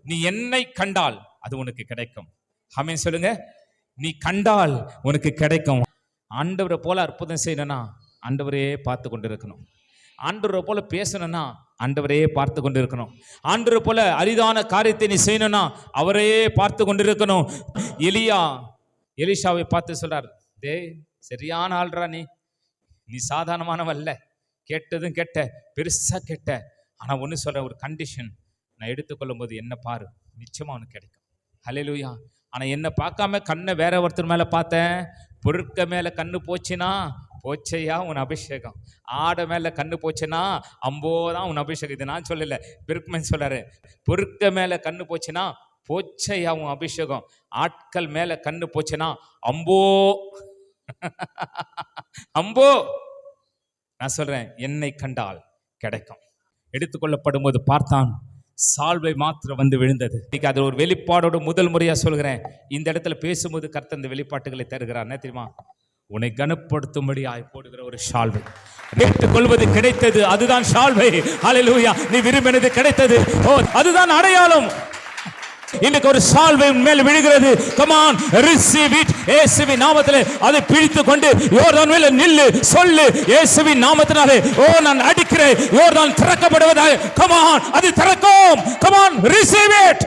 நீ என்னை கண்டால் அது உனக்கு கிடைக்கும். ஆமென் சொல்லுங்க. நீ கண்டால் உனக்கு கிடைக்கும். ஆண்டவரை போல அற்புதம் செய்யணும்னா ஆண்டவரே பார்த்து கொண்டு இருக்கணும். ஆண்டவரை போல பேசணும்னா ஆண்டவரே பார்த்து கொண்டு இருக்கணும். ஆண்டவரை போல அரிதான காரியத்தை நீ செய்யணும்னா அவரே பார்த்து கொண்டு இருக்கணும். எலிஷாவை பார்த்து சொல்றார், டேய் சரியான ஆள்றா, நீ சாதாரணமானவல்ல, கேட்டதும் கேட்ட, பெருசா கேட்ட. ஆனா ஒன்று சொல்ற, ஒரு கண்டிஷன், நான் எடுத்துக்கொள்ளும் போது என்ன பாரு, நிச்சயமா உனக்கு கிடைக்கும். ஹல்லேலூயா. ஆனா என்ன பார்க்காம கண்ணை வேற ஒருத்தர் மேல பார்த்தேன். பொருட்க மேல கண்ணு போச்சுன்னா போச்சையா உன் அபிஷேகம். ஆட மேல கண்ணு போச்சுன்னா அம்போதான் உன் அபிஷேகம். இது நான் சொல்லல, பிருக்மன் சொல்றாரு. பொருட்க மேல கண்ணு போச்சுன்னா போச்சையா உன் அபிஷேகம். ஆட்கள் மேல கண்ணு போச்சுன்னா அம்போ அம்போ. நான் சொல்றேன், என்னை கண்டால் கிடைக்கும். எடுத்துக்கொள்ளப்படும் போது பார்த்தான், சால்வை மாத்திரம் வந்து விழுந்தது. இன்னைக்கு அது ஒரு வெளிப்பாடோட முதல் முறையா சொல்கிறேன். இந்த இடத்துல பேசும்போது கர்த்தர் இந்த வெளிப்பாட்டுகளை தருகிறார். என்ன தெரியுமா? உன்னை கனப்படுத்தும்படி போடுகிற ஒரு சால்வை. கேட்டுக்கொள்வது கிடைத்தது, அதுதான் சால்வை. ஹல்லேலூயா. நீ விரும்பினது கிடைத்தது, அதுதான் அடையாளம். இன்னைக்கு ஒரு சால்வை மேல் விழுகிறது. Come on, receive it. இயேசுவின் நாமத்திலே அதை பிடித்துக் கொண்டு யோர்தான் மேல நில்லு, சொல்லு, இயேசுவின் நாமத்தினாலே நான் அடிக்கிறேன், யோர்தான் திறக்கப்படுவதாக. Come on, அது திறக்கும். Come on, receive it.